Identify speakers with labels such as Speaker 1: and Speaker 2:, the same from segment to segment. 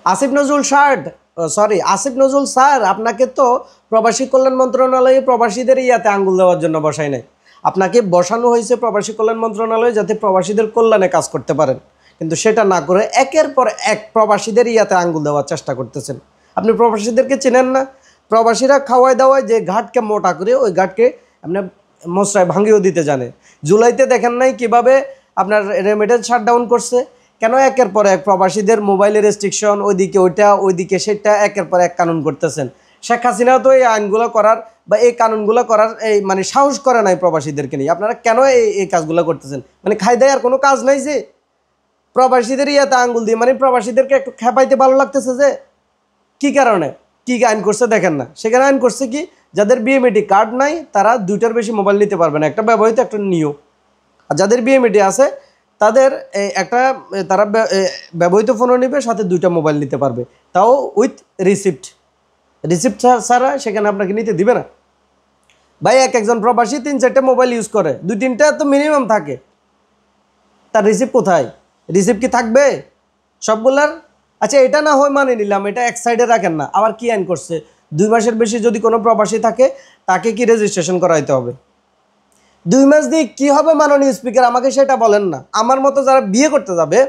Speaker 1: Asif Nazrul Asif Nazrul sir আপনাকে তো প্রবাসী কল্যাণ মন্ত্রণালয়ে প্রবাসীদের ইয়াতে আঙ্গুল দেওয়ার জন্য বসায় নাই। আপনাকে বসানো হয়েছে প্রবাসী কল্যাণ মন্ত্রণালয়ে যাতে প্রবাসীদের কল্যাণে কাজ করতে পারেন, কিন্তু সেটা না করে একের পর এক প্রবাসীদের ইয়াতে আঙ্গুল দেওয়ার চেষ্টা করতেছেন। আপনি প্রবাসীদেরকে চেনেন না? প্রবাসীরা খাওয়ায় দাওয়ায় যে ঘাটকে মোটা করে ওই ঘাটকে আপনার মশরায় ভাঙিয়েও দিতে জানে। জুলাইতে দেখেন নাই কিভাবে আপনার রেমিটেন্স শাটডাউন করছে? কেন একের পর এক প্রবাসীদের মোবাইলের রেস্ট্রিকশন, ওইদিকে ওইটা ওইদিকে সেটা একের পর এক কানুন করতেছেন। শেখ হাসিনাও তো এই আইনগুলো করার বা এই কানুনগুলো করার এই মানে সাহস করে নাই প্রবাসীদেরকে নিয়ে। আপনারা কেন এই কাজগুলো করতেছেন? মানে খাই দেয় আর কোনো কাজ নাই যে প্রবাসীদের ইয়াতে আঙ্গুল দিয়ে মানে প্রবাসীদেরকে একটু খেপাইতে ভালো লাগতেছে যে কি কারণে? কি আইন করছে দেখেন না? সেখানে আইন করছে কি, যাদের বিএমইডি কার্ড নাই তারা 2টার বেশি মোবাইল নিতে পারবে না, একটা ব্যবহৃত একটা নিউ। আর যাদের বিএমইডি আছে তাদের তারা ব্যবহৃত ফোনও নেবে, সাথে 2টা মোবাইল নিতে পারবে, তাও উইথ রিসিপ্ট ছাড়া সেখানে আপনাকে নিতে দিবে না। ভাই একজন প্রবাসী 3-4টে মোবাইল ইউজ করে, 2-3টা তো মিনিমাম থাকে, তার রিসিপ্ট কোথায়? রিসিপ্ট কি থাকবে সবগুলার? আচ্ছা এটা না হয় মানে নিলাম, এটা এক সাইডে রাখেন না। আবার কি আইন করছে, 2 মাসের বেশি যদি কোনো প্রবাসী থাকে তাকে কি রেজিস্ট্রেশন করাইতে হবে। 2 মাস দিয়ে কী হবে মাননীয় স্পিকার, আমাকে সেটা বলেন না। আমার মতো যারা বিয়ে করতে যাবে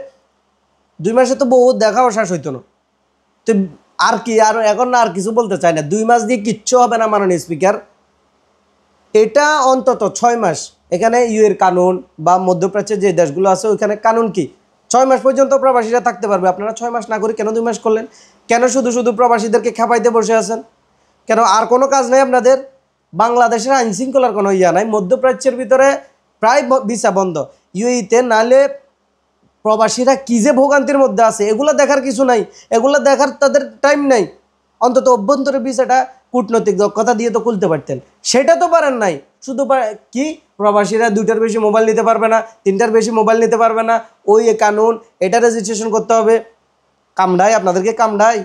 Speaker 1: 2 মাসে তো বহু দেখাও শেষ হইতো না, তো আর কি, আর এখন না আর কিছু বলতে চাই না। 2 মাস দিয়ে কিচ্ছু হবে না মাননীয় স্পিকার, এটা অন্তত 6 মাস। এখানে ইউএর কানুন বা মধ্যপ্রাচ্যের যে দেশগুলো আছে ওইখানে কানুন কি 6 মাস পর্যন্ত প্রবাসীরা থাকতে পারবে। আপনারা 6 মাস না করে কেন 2 মাস করলেন? কেন শুধু শুধু প্রবাসীদেরকে খেপাইতে বসে আছেন? কেন আর কোনো কাজ নেই আপনাদের? বাংলাদেশের আইন শৃঙ্খলার কোনো ইয়া নাই, মধ্যপ্রাচ্যের ভিতরে প্রায় ভিসা বন্ধ, ইউইতে নালে প্রবাসীরা কী যে ভোগান্তির মধ্যে আছে এগুলো দেখার কিছু নাই, এগুলো দেখার তাদের টাইম নাই। অন্তত অভ্যন্তরীণ ভিসাটা কূটনৈতিক দক্ষতা দিয়ে তো খুলতে পারতেন, সেটা তো পারেন নাই। শুধু কি প্রবাসীরা 2টার বেশি মোবাইল নিতে পারবে না, 3টার বেশি মোবাইল নিতে পারবে না, ওই কানুন, এটা রেজিস্ট্রেশন করতে হবে। কামড়ায় আপনাদেরকে, কামড়ায়।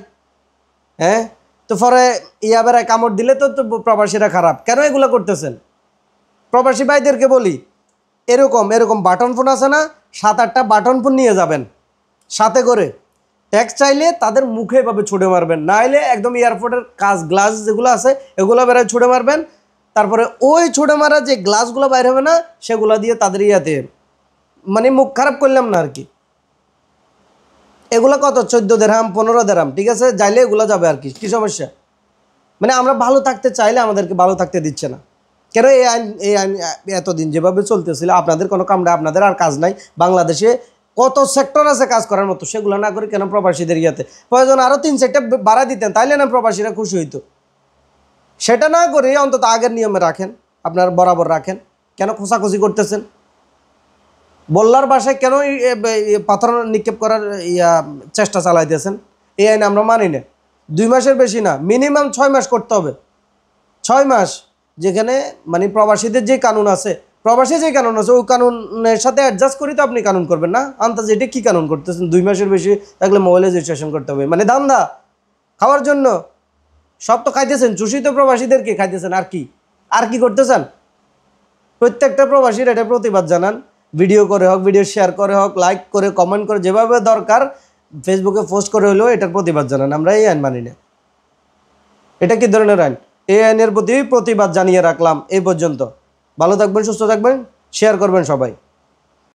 Speaker 1: হ্যাঁ, তো পরে বেড়ায় কামড় দিলে তো প্রবাসীরা খারাপ। কেন এগুলো করতেছেন? প্রবাসী ভাইদেরকে বলি, এরকম বাটন ফোন আছে না, 7-8টা বাটন ফোন নিয়ে যাবেন সাথে করে। ট্যাক্স চাইলে তাদের মুখে এভাবে ছুড়ে মারবেন, না হলে একদম এয়ারপোর্টের গ্লাস যেগুলো আছে এগুলো বেড়ায় ছুড়ে মারবেন। তারপরে ওই ছুড়ে মারা যে গ্লাসগুলো বাইরে হবে না সেগুলো দিয়ে তাদের ইয়াতে মানে মুখ খারাপ করলাম না আর কি। এগুলো কত? 14 দিরহাম 15 দিরহাম, ঠিক আছে, যাইলে এগুলো যাবে আর কি। কি সমস্যা? মানে আমরা ভালো থাকতে চাইলে আমাদেরকে ভালো থাকতে দিচ্ছে না কেন? এই আইন এতদিন যেভাবে চলতেছিল, আপনাদের কোনো কামড়া, আপনাদের আর কাজ নাই। বাংলাদেশে কত সেক্টর আছে কাজ করার মতো, সেগুলো না করে কেন প্রবাসীদের ইয়াতে প্রয়োজন আরও 3-4টা বাড়া দিতেন, তাইলে না প্রবাসীরা খুশি হইতো। সেটা না করে অন্তত আগের নিয়মে রাখেন, আপনার বরাবর রাখেন। কেন খোঁচাখুচি করতেছেন? বল্লার বাসায় কেন পাথর নিক্ষেপ করার চেষ্টা চালাইতেছেন? এই আইন আমরা মানি না। 2 মাসের বেশি না, মিনিমাম 6 মাস করতে হবে। 6 মাস, যেখানে মানে প্রবাসীদের যে কানুন আছে, ওই কানুনের সাথে অ্যাডজাস্ট করি তো আপনি কানুন করবেন না। আন্দাজে এটা কী কানুন করতেছেন? 2 মাসের বেশি থাকলে মোবাইল রেজিস্ট্রেশন করতে হবে, মানে ধান্দা খাওয়ার জন্য। সব তো খাইতেছেন, চুষি তো প্রবাসীদেরকে খাইতেছেন, আর কি করতেছেন? প্রত্যেকটা প্রবাসীর এটা প্রতিবাদ জানান, ভিডিও করে হোক, ভিডিও শেয়ার করে হোক, লাইক করে, কমেন্ট করে, যেভাবে দরকার ফেসবুকে পোস্ট করে হলেও এটার প্রতিবাদ জানান। আমরা এই আইন মানি না। এটা কি ধরনের আইন? এই আইনের প্রতি প্রতিবাদ জানিয়ে রাখলাম এই পর্যন্ত। ভালো থাকবেন, সুস্থ থাকবেন, শেয়ার করবেন সবাই।